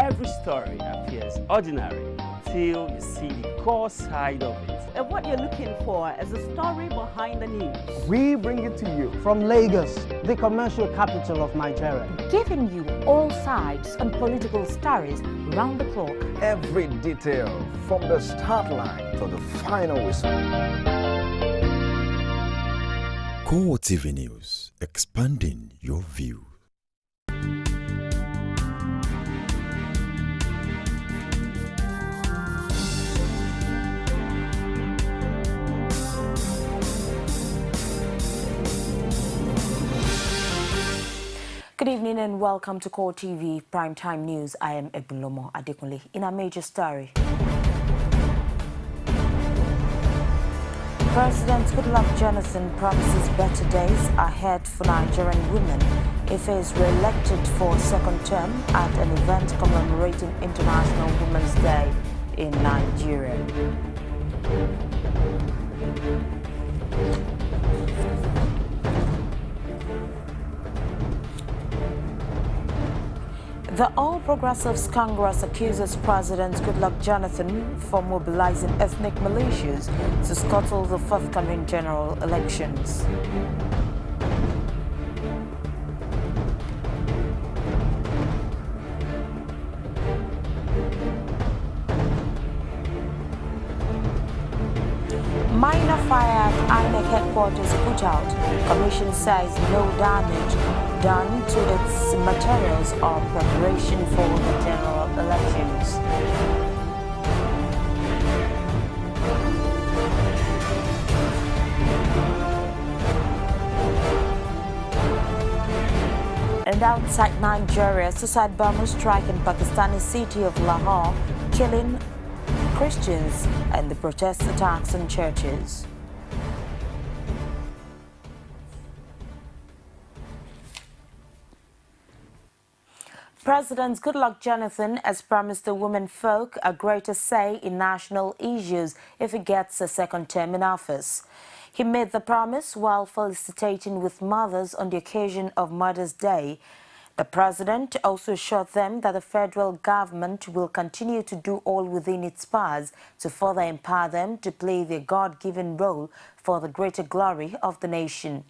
Every story appears ordinary till you see the core side of it. And what you're looking for is the story behind the news. We bring it to you from Lagos, the commercial capital of Nigeria. Giving you all sides and political stories round the clock. Every detail from the start line to the final whistle. CoreTV News, expanding your view. Good evening and welcome to CoreTV Primetime News. I am Ebulomo Adekunle. In a major story, President Goodluck Jonathan promises better days ahead for Nigerian women if he is re-elected for a second term at an event commemorating International Women's Day in Nigeria. The All Progressives Congress accuses President Goodluck Jonathan for mobilizing ethnic militias to scuttle the forthcoming general elections. Minor fire at INEC headquarters put out. Commission says no damage done to its materials or preparation for the general elections. And outside Nigeria, suicide bombers strike in Pakistani city of Lahore, killing Christians and the protest attacks on churches. President Goodluck Jonathan has promised the women folk a greater say in national issues if he gets a second term in office. He made the promise while felicitating with mothers on the occasion of Mother's Day. The president also assured them that the federal government will continue to do all within its powers to further empower them to play their God-given role for the greater glory of the nation.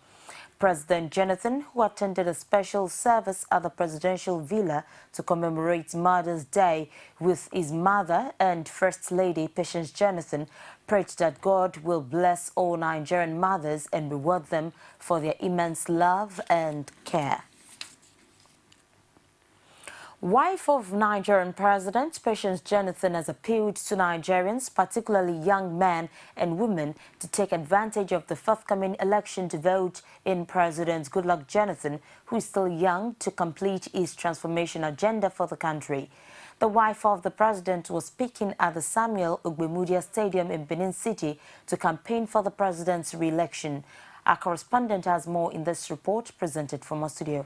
President Jonathan, who attended a special service at the presidential villa to commemorate Mother's Day with his mother and First Lady Patience Jonathan, prayed that God will bless all Nigerian mothers and reward them for their immense love and care. Wife of Nigerian President Patience Jonathan has appealed to Nigerians, particularly young men and women, to take advantage of the forthcoming election to vote in President Goodluck Jonathan, who is still young, to complete his transformation agenda for the country. The wife of the president was speaking at the Samuel Ogbemudia Stadium in Benin City to campaign for the president's re-election. Our correspondent has more in this report presented from our studio.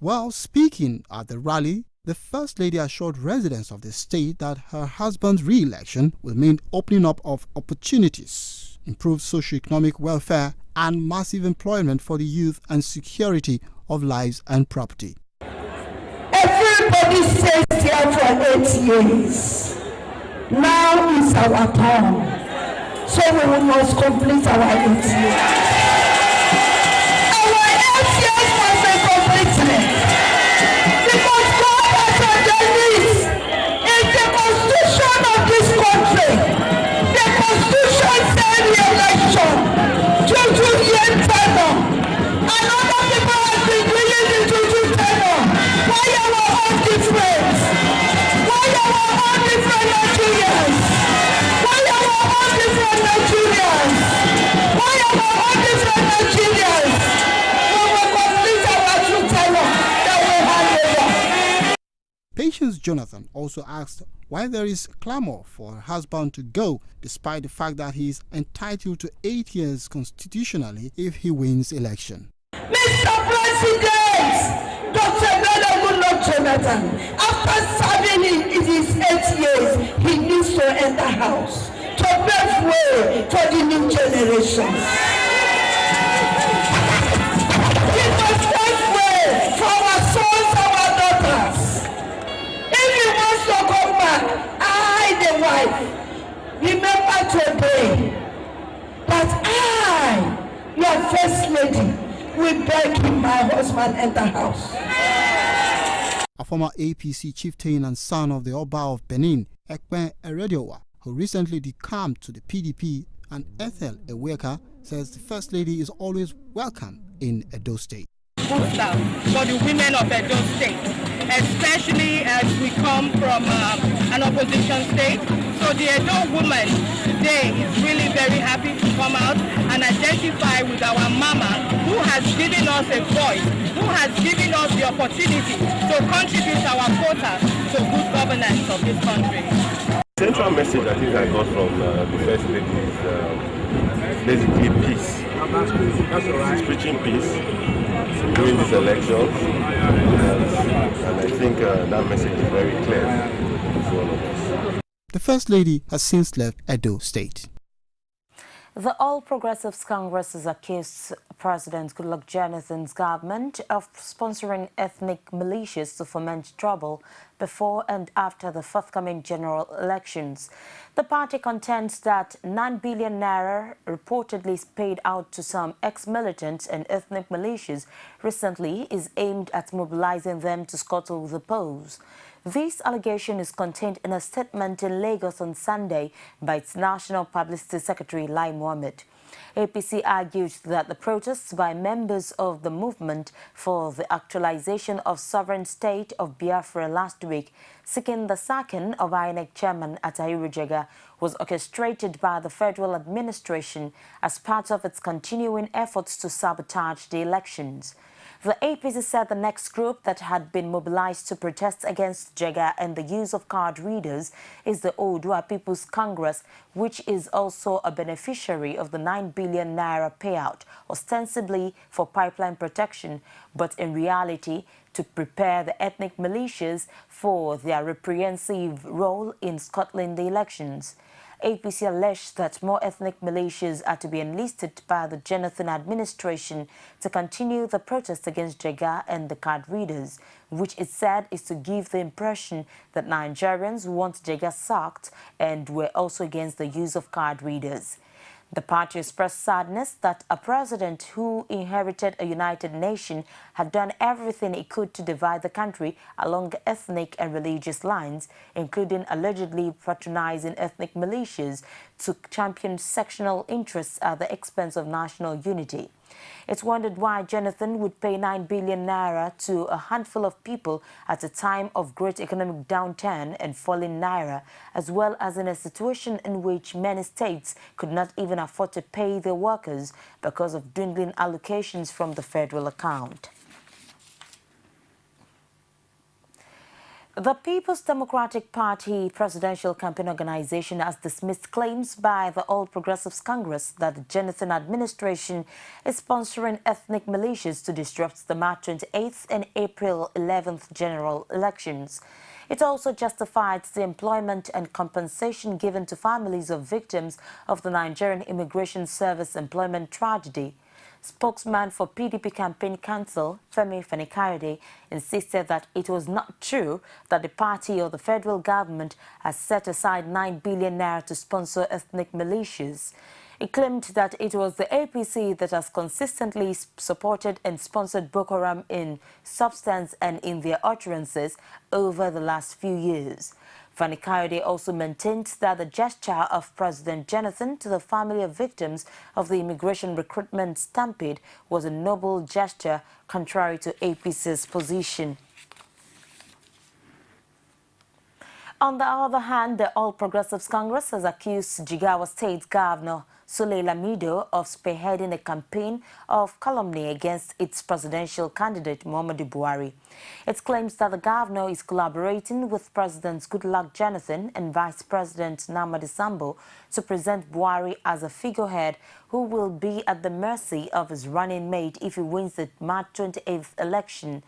While speaking at the rally, the First Lady assured residents of the state that her husband's re-election will mean opening up of opportunities, improved socio-economic welfare, and massive employment for the youth and security of lives and property. Everybody stays here for 8 years. Now is our turn. So we must complete our 8 years. Patience Jonathan also asked why there is clamor for her husband to go, despite the fact that he is entitled to 8 years constitutionally if he wins election. Mr. President, Dr. Goodluck Jonathan, after serving in his 8 years, he needs to enter house to pave way for the new generations. He must pave way for our sons, our daughters. will beg him, my husband, enter house. A former APC chieftain and son of the Oba of Benin, Ekpen Erediowa, who recently decamped to the PDP, and Ethel Eweka, says the First Lady is always welcome in Edo State. Booster for the women of Edo State, especially as we come from an opposition state. So the Edo woman today is really very happy to come out and identify with our mama, who has given us a voice, who has given us the opportunity to contribute our quota to good governance of this country. The central message I think I got from the First Lady is basically peace. She's preaching peace during these elections, and I think that message is very clear to all of us. The First Lady has since left Edo State. The All Progressives Congress has accused President Goodluck Jonathan's government of sponsoring ethnic militias to foment trouble before and after the forthcoming general elections. The party contends that 9 billion naira reportedly paid out to some ex-militants and ethnic militias recently is aimed at mobilizing them to scuttle the polls. This allegation is contained in a statement in Lagos on Sunday by its National Publicity Secretary Lai Mohammed. APC argued that the protests by members of the movement for the actualization of sovereign state of Biafra last week, seeking the sacking of INEC chairman Atahiru Jega, was orchestrated by the federal administration as part of its continuing efforts to sabotage the elections. The APC said the next group that had been mobilized to protest against Jega and the use of card readers is the Oodua People's Congress, which is also a beneficiary of the 9 billion naira payout, ostensibly for pipeline protection, but in reality to prepare the ethnic militias for their reprehensive role in scuttling the elections. APC alleged that more ethnic militias are to be enlisted by the Jonathan administration to continue the protest against Jega and the card readers, which it said is to give the impression that Nigerians want Jega sacked and were also against the use of card readers. The party expressed sadness that a president who inherited a united nation had done everything he could to divide the country along ethnic and religious lines, including allegedly patronizing ethnic militias to champion sectional interests at the expense of national unity. It's wondered why Jonathan would pay 9 billion naira to a handful of people at a time of great economic downturn and falling naira, as well as in a situation in which many states could not even afford to pay their workers because of dwindling allocations from the federal account. The People's Democratic Party Presidential Campaign Organization has dismissed claims by the All Progressives Congress that the Jonathan administration is sponsoring ethnic militias to disrupt the March 28th and April 11th general elections. It also justified the employment and compensation given to families of victims of the Nigerian Immigration Service employment tragedy. Spokesman for PDP Campaign Council, Femi Fanikayode, insisted that it was not true that the party or the federal government has set aside 9 billion naira to sponsor ethnic militias. He claimed that it was the APC that has consistently supported and sponsored Boko Haram in substance and in their utterances over the last few years. Fanikayode also maintained that the gesture of President Jonathan to the family of victims of the immigration recruitment stampede was a noble gesture, contrary to APC's position. On the other hand, the All Progressives Congress has accused Jigawa State Governor Sule Lamido of spearheading a campaign of calumny against its presidential candidate Muhammadu Buhari. It claims that the governor is collaborating with Presidents Goodluck Jonathan and Vice President Namadi Sambo to present Buhari as a figurehead who will be at the mercy of his running mate if he wins the March 28th election.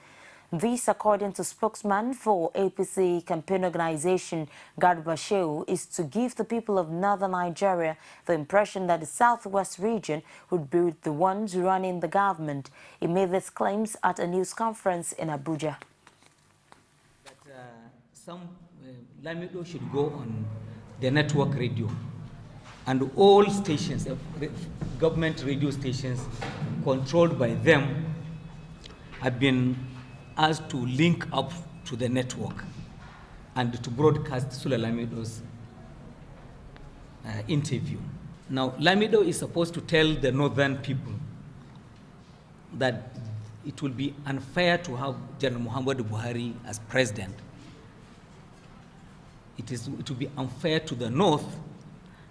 This, according to spokesman for APC campaign organization Garba Shehu, is to give the people of northern Nigeria the impression that the southwest region would be the ones running the government. He made these claims at a news conference in Abuja. That Lamido should go on the network radio, and all stations, government radio stations controlled by them, I've been asked to link up to the network and to broadcast Sule Lamido's interview. Now, Lamido is supposed to tell the northern people that it will be unfair to have General Muhammadu Buhari as president. It will be unfair to the north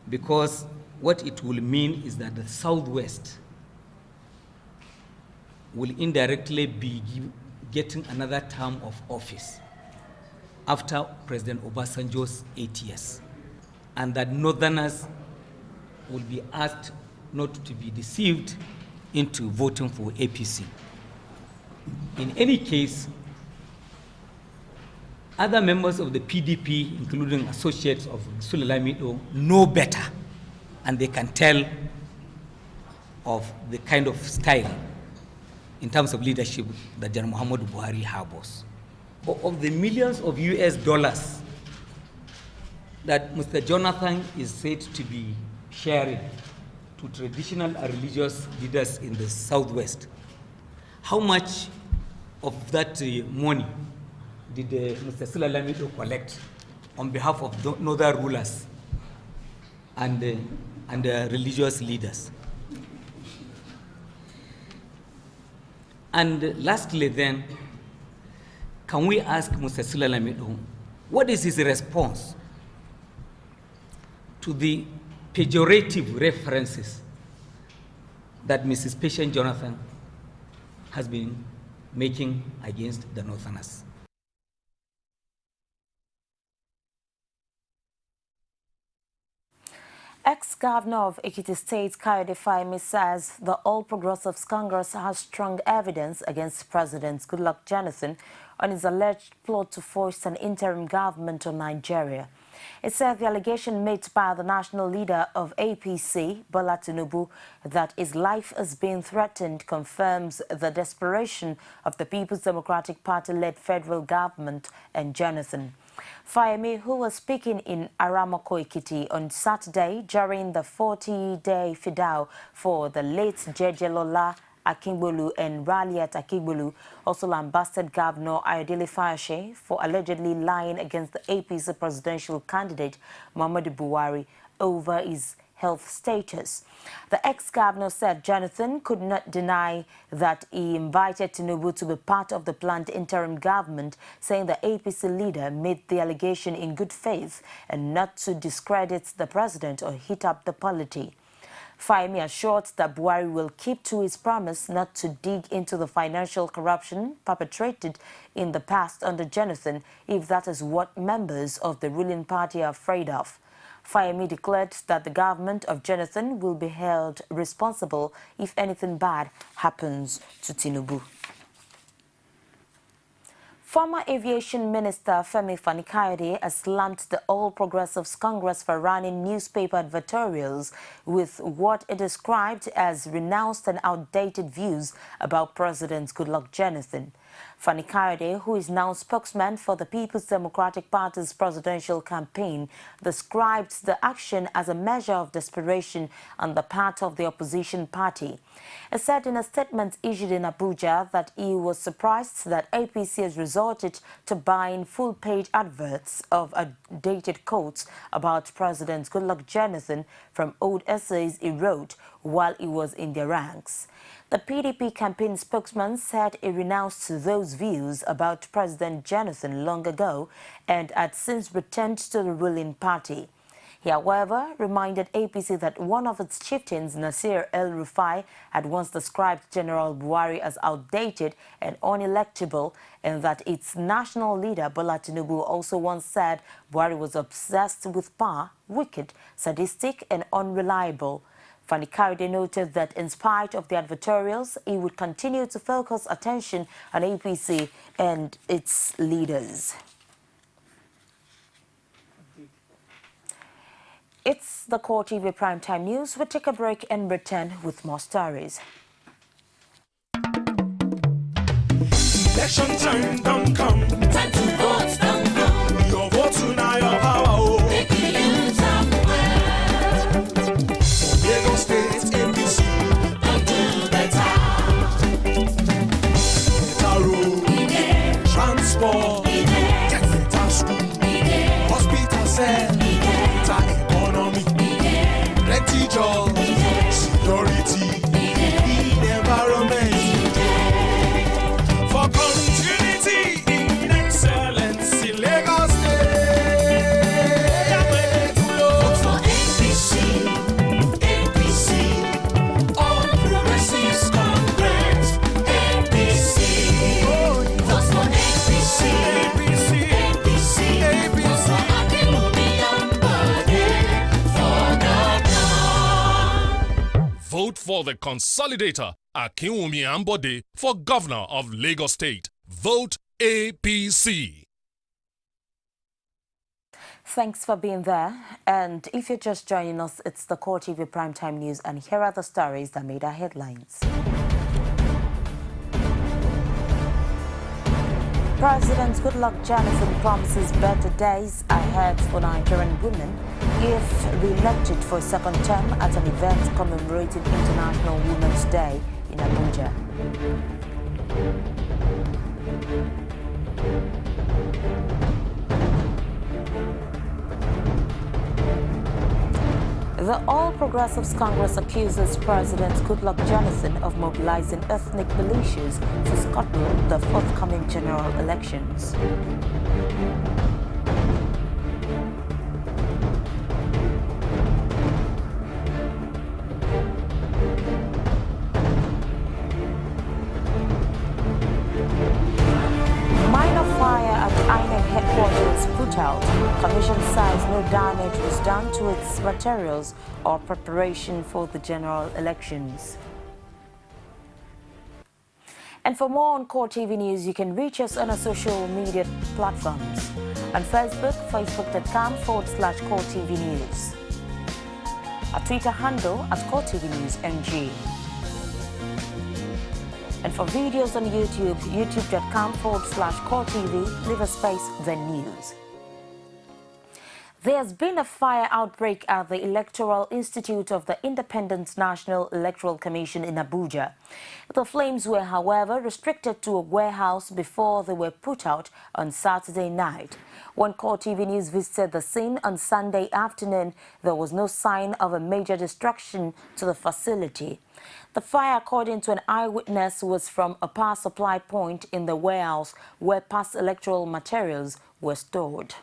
because what it will mean is that the southwest will indirectly be getting another term of office after President Obasanjo's 8 years, and that northerners will be asked not to be deceived into voting for APC. In any case, other members of the PDP, including associates of Sule Lamido, know better, and they can tell of the kind of style in terms of leadership that General Muhammadu Buhari harbors. Of the millions of US dollars that Mr. Jonathan is said to be sharing to traditional and religious leaders in the Southwest, how much of that money did Mr. Sule Lamido collect on behalf of northern rulers and religious leaders? And lastly then, can we ask Mr. Sule Lamido, what is his response to the pejorative references that Mrs. Patient Jonathan has been making against the Northerners? Ex-Governor of Ekiti State, Kayode Fayemi, says the All Progressives Congress has strong evidence against President Goodluck Jonathan on his alleged plot to force an interim government on Nigeria. It said the allegation made by the national leader of APC, Bola Tinubu, that his life is being threatened confirms the desperation of the People's Democratic Party-led federal government and Jonathan. Fayemi, who was speaking in Aramoko, Ekiti on Saturday during the 40-day fidao for the late Jejelola Akingbolu and Raliat Akingbolu, also lambasted Governor Ayodele Fayose for allegedly lying against the APC presidential candidate Muhammadu Buhari over his health status. The ex-governor said Jonathan could not deny that he invited Tinubu to be part of the planned interim government, saying the APC leader made the allegation in good faith and not to discredit the president or heat up the polity. Fayemi assured that Buhari will keep to his promise not to dig into the financial corruption perpetrated in the past under Jonathan, if that is what members of the ruling party are afraid of. Fayemi declared that the government of Jonathan will be held responsible if anything bad happens to Tinubu. Former Aviation Minister Femi Fani-Kayode has slammed the All Progressives Congress for running newspaper advertorials with what it described as renounced and outdated views about President Goodluck Jonathan. Fani-Kayode, who is now spokesman for the People's Democratic Party's presidential campaign, described the action as a measure of desperation on the part of the opposition party. He said in a statement issued in Abuja that he was surprised that APC has resorted to buying full-page adverts of outdated quotes about President Goodluck Jonathan from old essays he wrote while he was in their ranks. The PDP campaign spokesman said he renounced those views about President Jonathan long ago and had since returned to the ruling party. He, however, reminded APC that one of its chieftains, Nasir El-Rufai, had once described General Buhari as outdated and unelectable, and that its national leader, Bola Tinubu, also once said Buhari was obsessed with power, wicked, sadistic, and unreliable. Fani-Kayode noted that in spite of the advertorials, he would continue to focus attention on APC and its leaders. It's the CoreTV Primetime News. We'll take a break and return with more stories. Election time don't come. Time to vote don't come. Your vote tonight, your power. Oh. Make you use them well. Lagos State APC don't do better. sport, get better school, hospital cell, better economy, plenty jobs, security, environment, for continuity in excellence in Lagos State. Vote for APC, APC, all progressives Congress, APC. Vote for APC, APC, APC, APC. Vote for Akinwumi Ambode for governor. Vote for the consolidator, Akinwumi Ambode, for governor of Lagos State. Vote APC. Thanks for being there. And if you're just joining us, it's the CoreTV Primetime News, and here are the stories that made our headlines. President Goodluck Jonathan promises better days ahead for Nigerian women if re-elected for a second term at an event commemorating International Women's Day in Abuja. The All Progressives Congress accuses President Goodluck Jonathan of mobilizing ethnic militias to scuttle the forthcoming general elections. Minor fire at INEC headquarters put out. Commission says no damage was done to its materials or preparation for the general elections. And for more on CoreTV News, you can reach us on our social media platforms. On Facebook, facebook.com/CoreTV News. Our Twitter handle at CoreTV News NG. And for videos on YouTube, youtube.com/CoreTV, leave a space, then news. There's been a fire outbreak at the Electoral Institute of the Independent National Electoral Commission in Abuja. The flames were, however, restricted to a warehouse before they were put out on Saturday night. When CoreTV News visited the scene on Sunday afternoon, there was no sign of a major destruction to the facility. The fire, according to an eyewitness, was from a power supply point in the warehouse where past electoral materials were stored.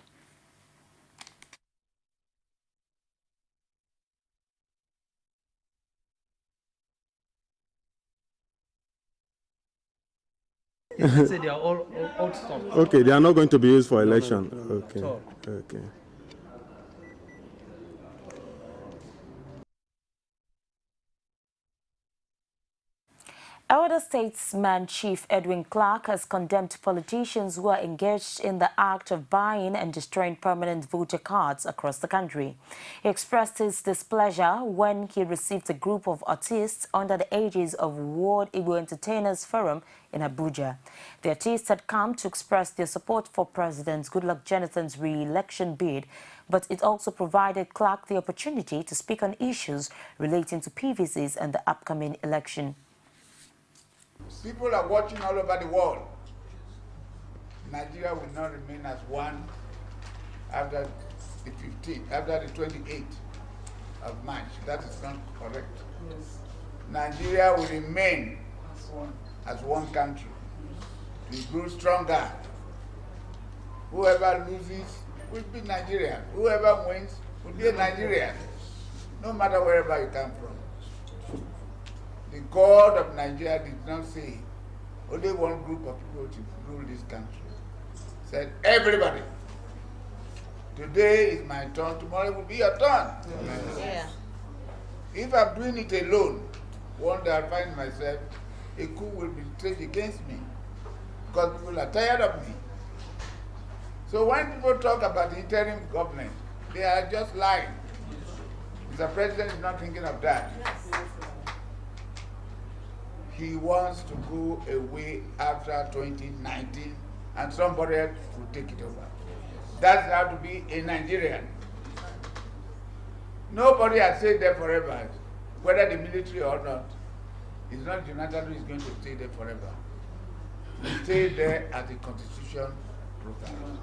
They are all old stuff. Okay, they are not going to be used for election. Okay, okay. Elder Statesman Chief Edwin Clark has condemned politicians who are engaged in the act of buying and destroying permanent voter cards across the country. He expressed his displeasure when he received a group of artists under the aegis of World Igbo Entertainers Forum in Abuja. The artists had come to express their support for President Goodluck Jonathan's re-election bid, but it also provided Clark the opportunity to speak on issues relating to PVCs and the upcoming election. People are watching all over the world. Nigeria will not remain as one after the 15th, after the 28th of March. That is not correct. Yes. Nigeria will remain as one country. We grow stronger. Whoever loses will be Nigerian. Whoever wins will be a Nigerian, no matter wherever you come from. The God of Nigeria did not say only one group of people to rule this country. He said, everybody. Today is my turn, tomorrow will be your turn. Yeah. If I'm doing it alone, one day I'll find myself, a coup will be staged against me because people are tired of me. So when people talk about the interim government, they are just lying. Mr. President is not thinking of that. He wants to go away after 2019 and somebody else will take it over. That's how to be a Nigerian. Nobody has stayed there forever, whether the military or not. It's not Jonathan who is going to stay there forever. stay there as the Constitution provides.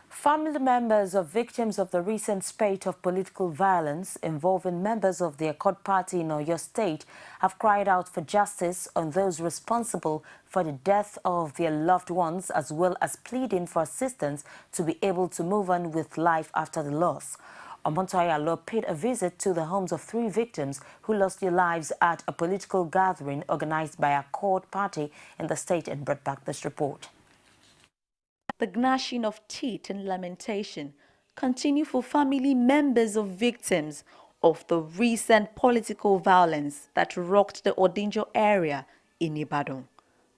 Family members of victims of the recent spate of political violence involving members of the Accord Party in Oyo State have cried out for justice on those responsible for the death of their loved ones, as well as pleading for assistance to be able to move on with life after the loss. Omontoyalo paid a visit to the homes of 3 victims who lost their lives at a political gathering organized by Accord Party in the state and brought back this report. The gnashing of teeth and lamentation continue for family members of victims of the recent political violence that rocked the Odinjo area in Ibadan.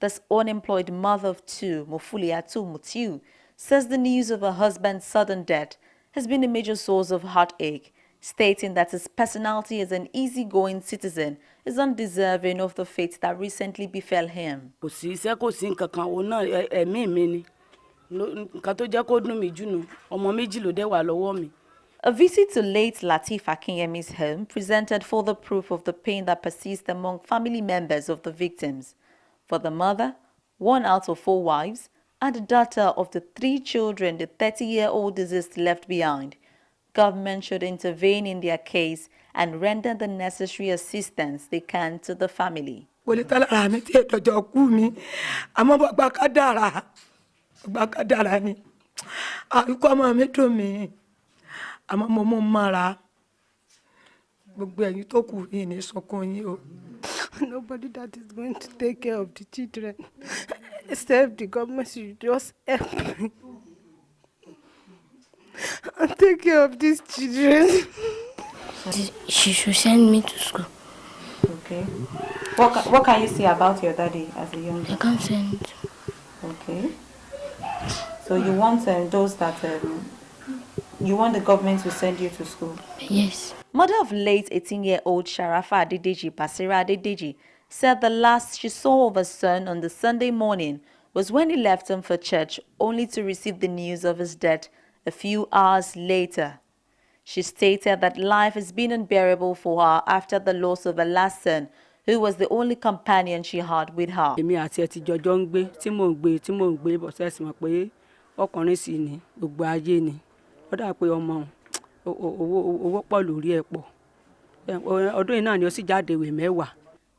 This unemployed mother of 2, Mofuliatu Mutiu, says the news of her husband's sudden death has been a major source of heartache, stating that his personality as an easygoing citizen is undeserving of the fate that recently befell him. A visit to late Lateef Akinyemi's home presented further proof of the pain that persists among family members of the victims. For the mother, 1 out of 4 wives, and the daughter of the 3 children the 30-year-old deceased left behind, government should intervene in their case and render the necessary assistance they can to the family. Nobody that is going to take care of the children except the government should just help me and take care of these children. She should send me to school. Okay. What can you say about your daddy as a young girl? I can't send. Okay. So you want those that you want the government to send you to school? Yes. Mother of late 18-year-old Sharafa Adedeji Basira Adedeji said the last she saw of her son on the Sunday morning was when he left him for church, only to receive the news of his death a few hours later. She stated that life has been unbearable for her after the loss of her last son, who was the only companion she had with her.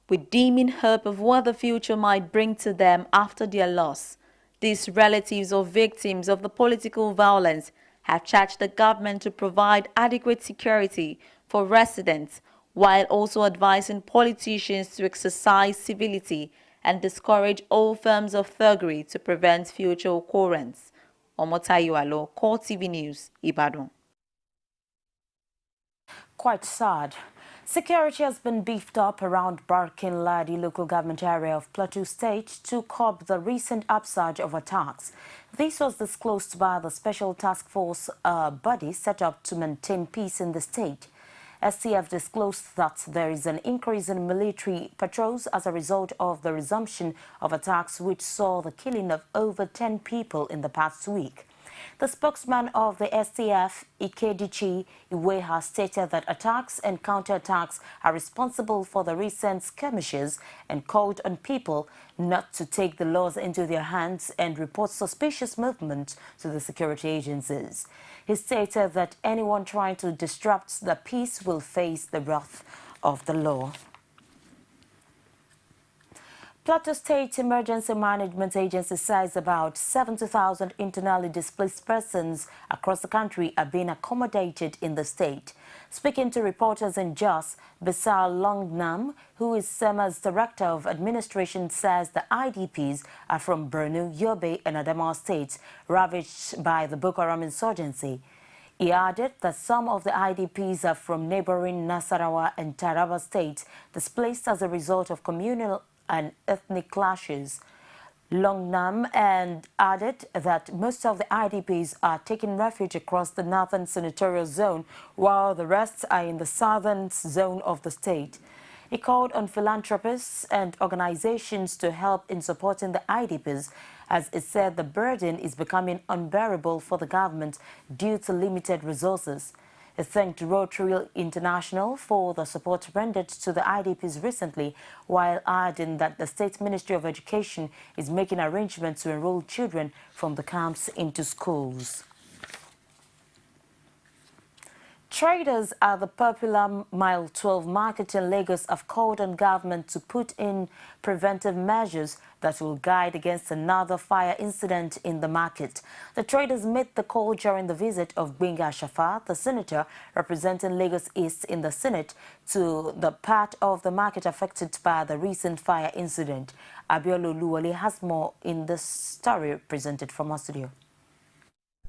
With deeming hope of what the future might bring to them after their loss, these relatives of victims of the political violence have charged the government to provide adequate security for residents, while also advising politicians to exercise civility and discourage all forms of thuggery to prevent future occurrence. Omotayiwalo, CoreTV News, Ibadan. Quite sad. Security has been beefed up around Barkin Ladi local government area of Plateau State to curb the recent upsurge of attacks. This was disclosed by the Special Task Force body set up to maintain peace in the state. STF disclosed that there is an increase in military patrols as a result of the resumption of attacks which saw the killing of over 10 people in the past week. The spokesman of the STF, Ikedichi Iweha, stated that attacks and counterattacks are responsible for the recent skirmishes and called on people not to take the laws into their hands and report suspicious movement to the security agencies. He stated that anyone trying to disrupt the peace will face the wrath of the law. Plateau State Emergency Management Agency says about 70,000 internally displaced persons across the country are being accommodated in the state. Speaking to reporters in Jos, Besar Longnam, who is SEMA's Director of Administration, says the IDPs are from Borno, Yobe and Adamawa states ravaged by the Boko Haram insurgency. He added that some of the IDPs are from neighboring Nasarawa and Taraba states displaced as a result of communal and ethnic clashes. Longnam and added that most of the IDPs are taking refuge across the northern senatorial zone, while the rest are in the southern zone of the state. He called on philanthropists and organizations to help in supporting the IDPs, as it said the burden is becoming unbearable for the government due to limited resources. He thanked Rotary International for the support rendered to the IDPs recently, while adding that the State Ministry of Education is making arrangements to enroll children from the camps into schools. Traders at the popular Mile 12 market in Lagos have called on government to put in preventive measures that will guide against another fire incident in the market. The traders made the call during the visit of Gbenga Shafa, the senator representing Lagos East in the Senate, to the part of the market affected by the recent fire incident. Abiolo Luwale has more in the story presented from our studio.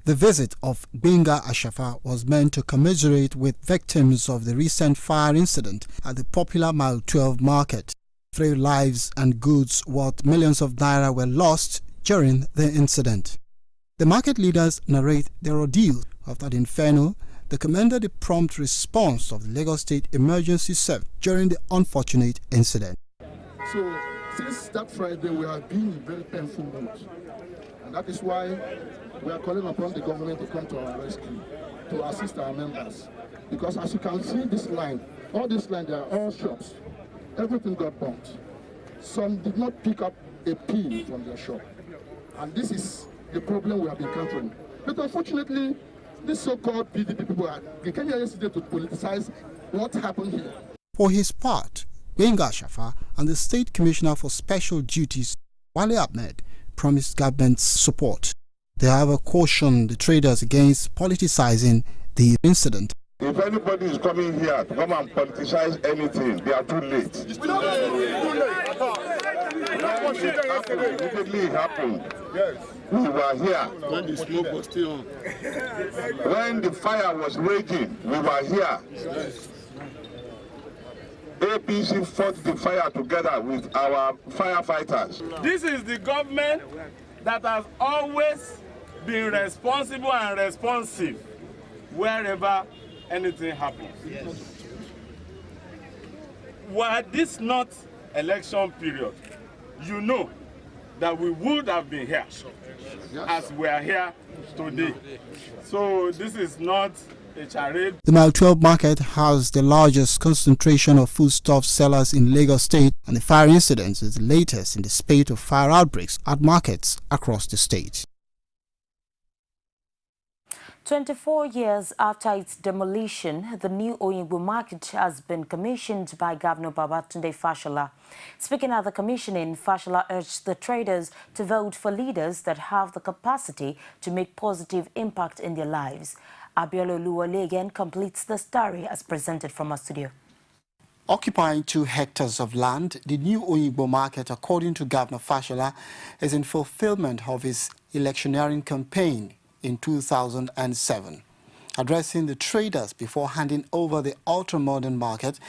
The visit of Gbenga Shafa was meant to commiserate with victims of the recent fire incident at the popular Mile 12 market. 3 lives and goods worth millions of naira were lost during the incident. The market leaders narrate their ordeal after the inferno. They commended the prompt response of the Lagos State Emergency Service during the unfortunate incident. So, since that Friday, we have been in very painful mood. And that is why we are calling upon the government to come to our rescue, to assist our members. Because as you can see this line, all this line, they are all shops. Everything got burnt. Some did not pick up a pin from their shop. And this is the problem we have been encountering. But unfortunately, these so-called PDP people, they came here yesterday to politicize what happened here. For his part, Gbenga Shafa and the State Commissioner for Special Duties, Wale Ahmed, promised government support. They have cautioned the traders against politicizing the incident. If anybody is coming here to come and politicize anything, they are too late. Immediately it happened. We were here. When the smoke was still on. When the fire was raging, we were here. APC fought the fire together with our firefighters. This is the government that has always been responsible and responsive wherever anything happens. Yes. Were this not election period, you know that we would have been here as we are here today. So this is not a charade. The Mile 12 market has the largest concentration of foodstuff sellers in Lagos State, and the fire incident is the latest in the spate of fire outbreaks at markets across the state. 24 years after its demolition, the new Oyingbo market has been commissioned by Governor Babatunde Fashola. Speaking at the commissioning, Fashola urged the traders to vote for leaders that have the capacity to make positive impact in their lives. Abiolo Luwale again completes the story as presented from our studio. Occupying 2 hectares of land, the new Oyingbo market, according to Governor Fashola, is in fulfillment of his electioneering campaign in 2007. Addressing the traders before handing over the ultra-modern market,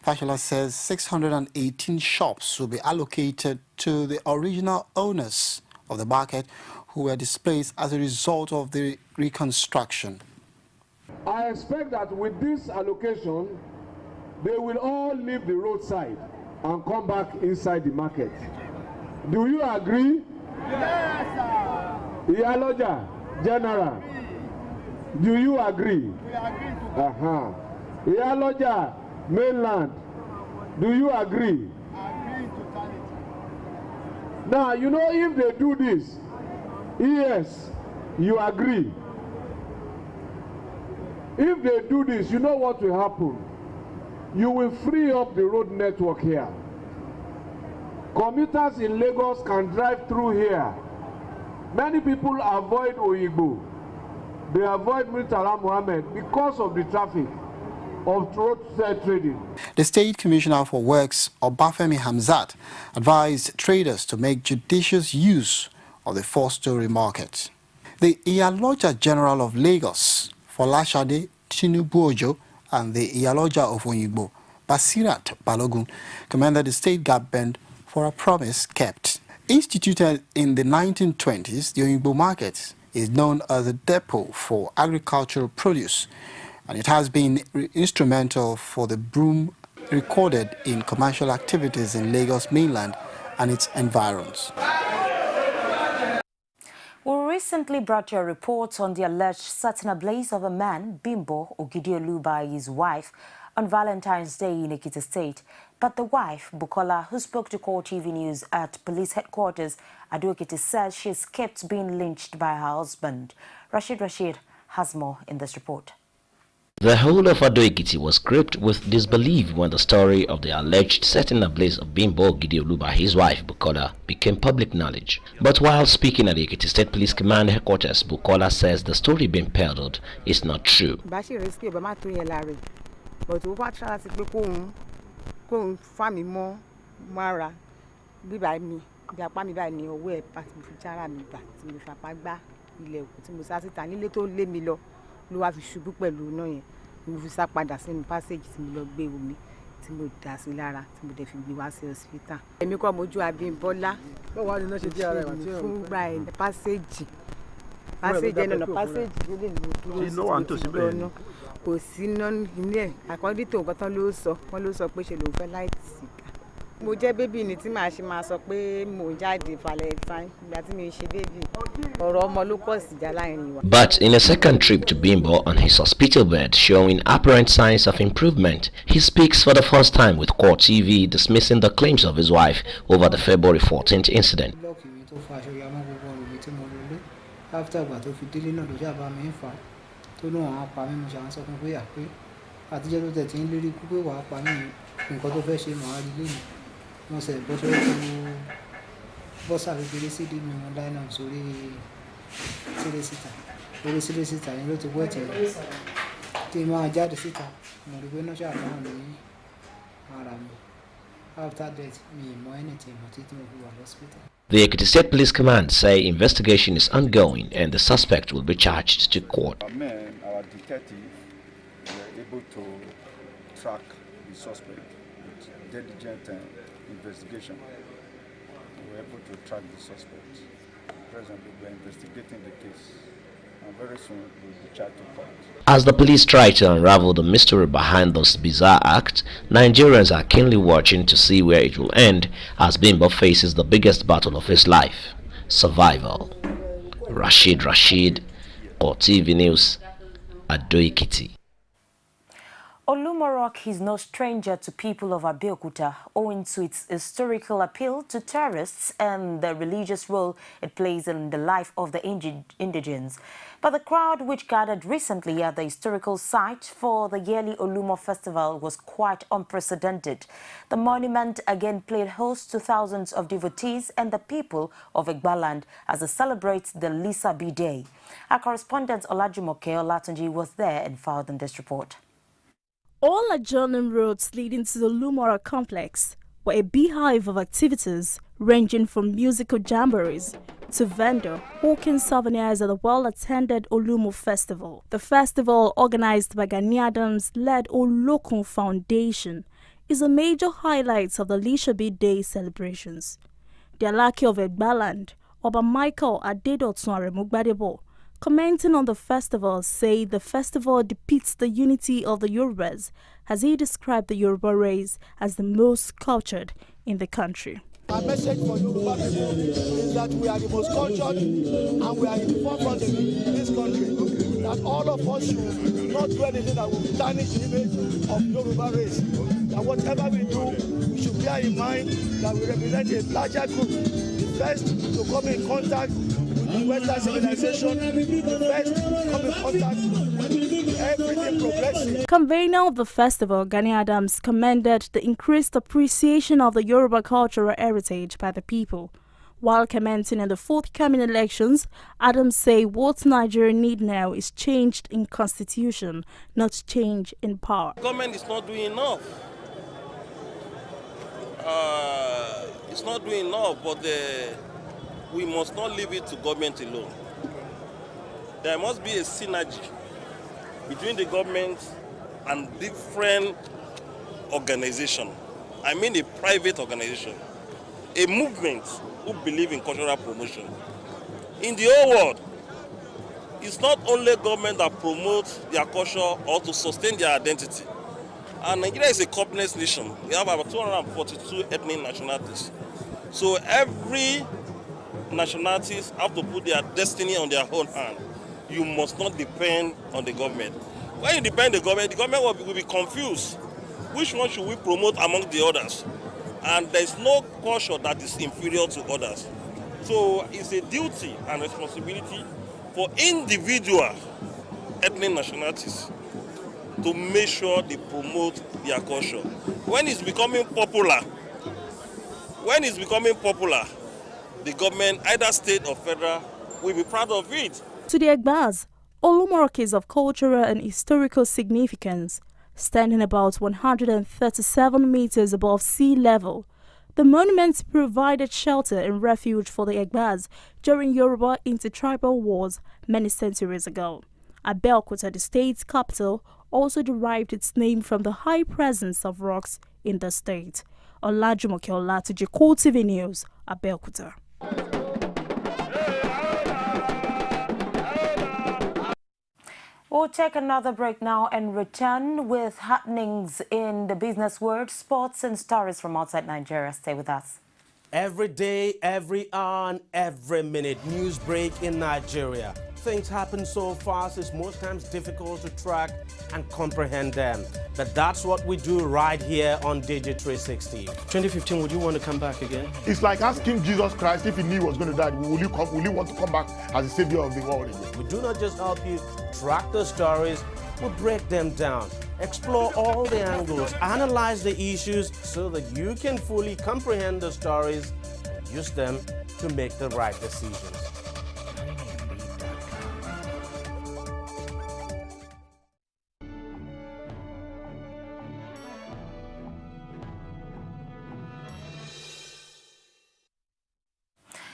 Fashola says 618 shops will be allocated to the original owners of the market who were displaced as a result of the reconstruction. I expect that with this allocation, they will all leave the roadside and come back inside the market. Do you agree? Yes, sir. Iyaloja, General, do you agree? We agree to Iyaloja, mainland, do you agree? Agree totality. Now, you know, if they do this, yes, you agree. If they do this, you know what will happen? You will free up the road network here. Commuters in Lagos can drive through here. Many people avoid Oyingbo. They avoid Murtala Mohammed because of the traffic of roadside trading. The State Commissioner for Works, Obafemi Hamzat, advised traders to make judicious use of the 4-story market. The Iyaloja General of Lagos, Folashade Tinubu Ojo, and the Iyaloja of Oyingbo, Basirat Balogun, commended the state government for a promise kept. Instituted in the 1920s, the Oyingbo market is known as a depot for agricultural produce, and it has been instrumental for the boom recorded in commercial activities in Lagos mainland and its environs. We recently brought you a report on the alleged setting ablaze of a man, Bimbo Ogidiolu, by his wife on Valentine's Day in Ekiti State. But the wife, Bukola, who spoke to CoreTV News at police headquarters at Ekiti, says she escaped being lynched by her husband. Rashid has more in this report. The whole of Ado-Ekiti was gripped with disbelief when the story of the alleged setting ablaze of Bimbo Ogidiolu by his wife, Bukola, became public knowledge. But while speaking at the Ekiti State Police Command headquarters, Bukola says the story being peddled is not true. ló wá fi ṣubú pẹ̀lú iná yẹn mo fi sá padà sínú passage tí mo lọ gbé omi tí mo dà sí lára tí mo dẹ̀ fi gbé wá sí hospital. èmi kọ́ mojú Abímbọ́lá báwo ni náà ṣe dé ara ẹ̀ tí ó fún gba ẹ̀ passage ẹ̀nà passage lélẹ̀ ní mo dúró sí lọ́nà kò sí iná nílẹ̀ àkọ́bí tó nǹkan tán ló sọ wọ́n ló sọ pé ṣe lòun fẹ́ láìtì sìgá. mo jẹ́ bébì ni tí màá ṣe máa sọ pé mò ń jáde Valentine ìgbà tí mi ṣe bébì ọ̀rọ̀ ọmọ ló kọ̀ síjà láàrin wa. But in a second trip to Bimbo on his hospital bed showing apparent signs of improvement, he speaks for the first time with CoreTV dismissing the claims of his wife over the February 14th incident. After ìgbà tó fi délé náà ló jábá mi ń fà tó lóun àwọn apá mi mo ṣe àwọn sọ fún pé àpé àtijọ́ tó tẹ̀ tí ń lérí kú pé wàá pa mí nǹkan tó fẹ́ ṣe màá rí lónìí wọ́n sẹ̀ bọ́ sórí tó bọ́sà kékeré sí ìdí mi wọn láìnà sórí sílé síta orí sílé síta yẹn ló ti wọ́ ẹ̀tì rẹ̀ tí máa jáde síta mo rí pé náà ṣàfihàn ní ara mi after that mi ì mọ anything mọ́ títí mo fi wà lọ́sípítà. The Ekiti State Police Command say investigation is ongoing and the suspect will be charged to court. Our men, our detectives, were able to track the suspect with diligent investigation. We were able to track the suspect. Presently, we are investigating the case, and very soon we will be charged to court. As the police try to unravel the mystery behind this bizarre act, Nigerians are keenly watching to see where it will end as Bimbo faces the biggest battle of his life, survival. Rashid, CoreTV News, Ado-Ekiti. Olumorok is no stranger to people of Abeokuta owing to its historical appeal to tourists and the religious role it plays in the life of the indigents. But the crowd which gathered recently at the historical site for the yearly Olumo Festival was quite unprecedented. The monument again played host to thousands of devotees and the people of Egbaland as it celebrates the Lisabi Day. Our correspondent Olajumoke Olatunji was there and filed in this report. All adjoining roads leading to the Lumora complex were a beehive of activities ranging from musical jamborees to vendor hawking souvenirs at the well-attended Olumo Festival. The festival, organized by Gani Adams-led Olokun Foundation, is a major highlight of the Lishabi Day celebrations. The Alaki of Egbaland, Oba Michael Adedotun Aremugbadebo, commenting on the festival, say the festival depicts the unity of the Yorubas, as he described the Yoruba race as the most cultured in the country. Our message for Yoruba people is that we are the most cultured and we are in the forefront in this country. That all of us should not do anything that will tarnish the image of Yoruba race. That whatever we do, we should bear in mind that we represent a larger group. The first to come in contact with Western civilization, the first to come in contact with everything progressive. Convener of the festival, Gani Adams, commended the increased appreciation of the Yoruba cultural heritage by the people. While commenting on the forthcoming elections, Adams say what Nigeria need now is change in constitution, not change in power. Government is not doing enough. It's not doing enough, but we must not leave it to government alone. There must be a synergy between the government and different organizations. I mean a private organization, a movement who believe in cultural promotion. In the whole world, it's not only government that promotes their culture or to sustain their identity. And Nigeria is a complex nation. We have about 242 ethnic nationalities. So every nationalities have to put their destiny on their own hand. You must not depend on the government. When you depend on the government will be confused. Which one should we promote among the others? And there is no culture that is inferior to others. So it's a duty and responsibility for individual ethnic nationalities to make sure they promote their culture. When it's becoming popular, the government, either state or federal, will be proud of it. To the Egbas, Olumorok is of cultural and historical significance. Standing about 137 meters above sea level, the monument provided shelter and refuge for the Egbas during Yoruba intertribal wars many centuries ago. Abeokuta, the state's capital, also derived its name from the high presence of rocks in the state. Olajumoke Olatuji, CoreTV News, Abeokuta. We'll take another break now and return with happenings in the business world, sports and stories from outside Nigeria. Stay with us. Every day, every hour, and every minute, news break in Nigeria. Things happen so fast, it's most times difficult to track and comprehend them. But that's what we do right here on Digit 360. 2015, would you want to come back again? It's like asking Jesus Christ if he knew he was going to die, will you want to come back as the savior of the world again? We do not just help you track the stories, we break them down, explore all the angles, analyze the issues so that you can fully comprehend the stories and use them to make the right decisions.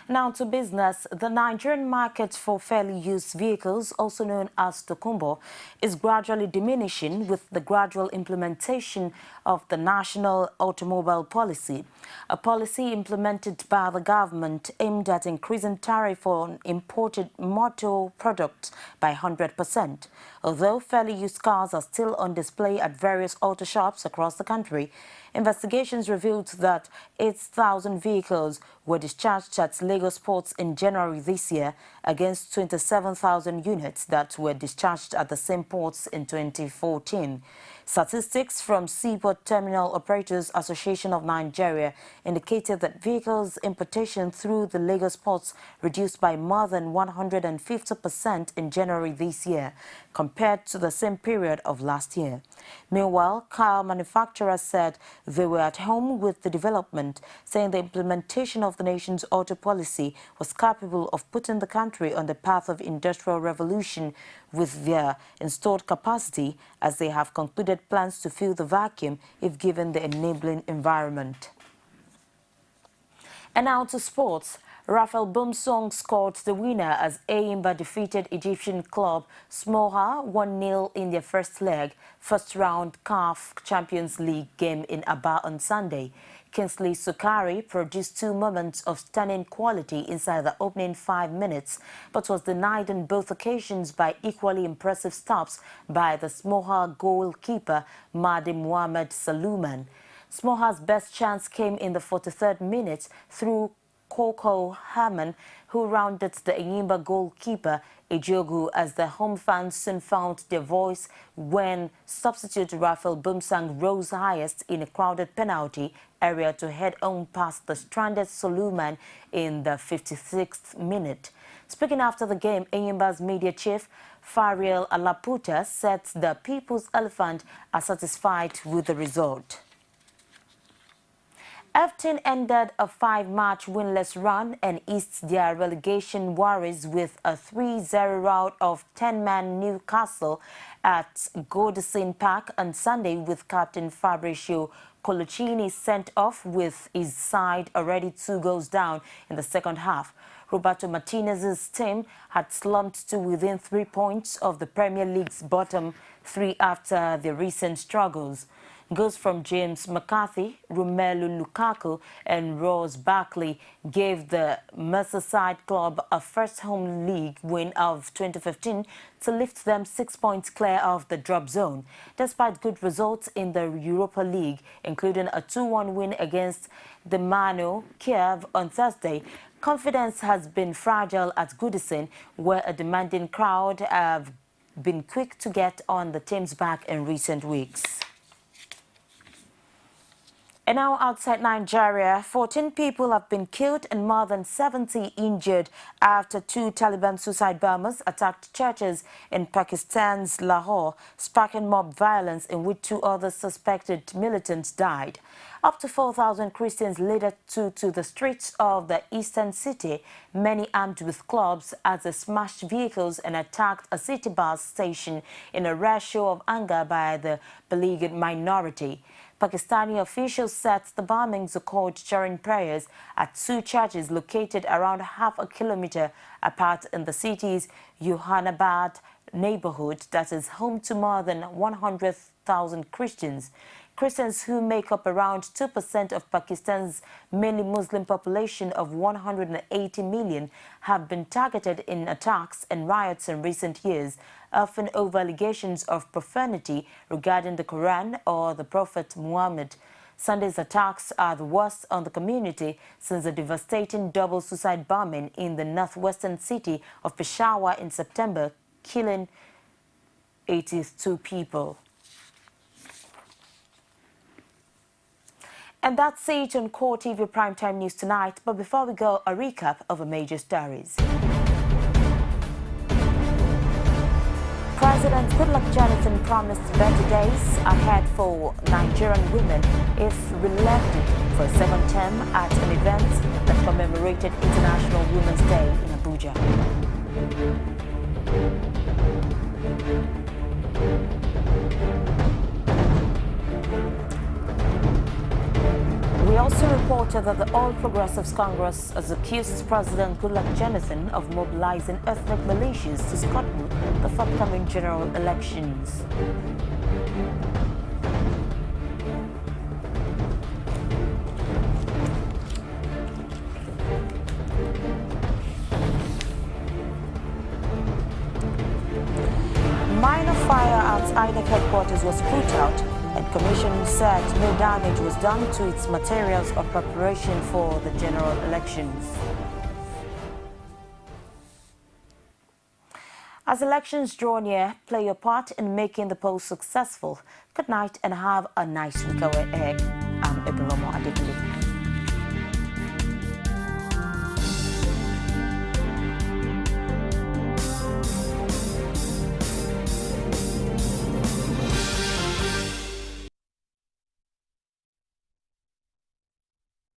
Now to business. The Nigerian market for fairly used vehicles, also known as Tokumbo, is gradually diminishing with the gradual implementation of the National Automobile Policy, a policy implemented by the government aimed at increasing tariff on imported motor products by 100%. Although fairly used cars are still on display at various auto shops across the country, investigations revealed that 8,000 vehicles were discharged at Lagos ports in January this year against 27,000 units that were discharged at the same ports in 2014. Statistics from Seaport Terminal Operators Association of Nigeria indicated that vehicles importation through the Lagos ports reduced by more than 150% in January this year compared to the same period of last year. Meanwhile, car manufacturers said they were at home with the development, saying the implementation of the nation's auto policy was capable of putting the country on the path of industrial revolution with their installed capacity, as they have concluded plans to fill the vacuum if given the enabling environment. And now to sports. Raphael Bumsong scored the winner as Eyimba defeated Egyptian club Smoha 1-0 in their first round CAF Champions League game in Aba on Sunday. Kingsley Sukari produced 2 moments of stunning quality inside the opening 5 minutes, but was denied on both occasions by equally impressive stops by the Smoha goalkeeper Mahdi Mohamed Saluman. Smoha's best chance came in the 43rd minute through Koko Haman, who rounded the Eyimba goalkeeper Ejogu, as the home fans soon found their voice when substitute Raphael Bumsang rose highest in a crowded penalty area to head on past the stranded Soluman in the 56th minute. Speaking after the game, Eyimba's media chief Fariel Alaputa said the People's Elephant are satisfied with the result. Everton ended a 5-match winless run and eased their relegation worries with a 3-0 rout of 10-man Newcastle at Goodison Park on Sunday, with captain Fabrizio Coloccini sent off with his side already 2 goals down in the second half. Roberto Martinez's team had slumped to within 3 points of the Premier League's bottom 3 after their recent struggles. Goals from James McCarthy, Romelu Lukaku and Ross Barkley gave the Merseyside club a first home league win of 2015 to lift them 6 points clear of the drop zone. Despite good results in the Europa League, including a 2-1 win against Dynamo Kiev on Thursday, confidence has been fragile at Goodison, where a demanding crowd have been quick to get on the team's back in recent weeks. And now outside Nigeria, 14 people have been killed and more than 70 injured after 2 Taliban suicide bombers attacked churches in Pakistan's Lahore, sparking mob violence in which 2 other suspected militants died. Up to 4,000 Christians later took to the streets of the eastern city, many armed with clubs, as they smashed vehicles and attacked a city bus station in a rare show of anger by the beleaguered minority. Pakistani officials said the bombings occurred during prayers at 2 churches located around half a kilometer apart in the city's Yohanabad neighborhood that is home to more than 100,000 Christians. Christians, who make up around 2% of Pakistan's mainly Muslim population of 180 million, have been targeted in attacks and riots in recent years, often over allegations of profanity regarding the Quran or the Prophet Muhammad. Sunday's attacks are the worst on the community since the devastating double suicide bombing in the northwestern city of Peshawar in September, killing 82 people. And that's it on CoreTV Primetime News tonight. But before we go, a recap of the major stories. President Goodluck Jonathan promised better days ahead for Nigerian women if re-elected for a 2nd term at an event that commemorated International Women's Day in Abuja. We also reported that the All Progressives Congress has accused President Goodluck Jonathan of mobilizing ethnic militias to scuttle the forthcoming general elections. Minor fire at INEC headquarters was put out, and Commission said no damage was done to its materials or preparation for the general elections. As elections draw near, play your part in making the polls successful. Good night and have a nice week ahead. I'm Ebelomo Adekule.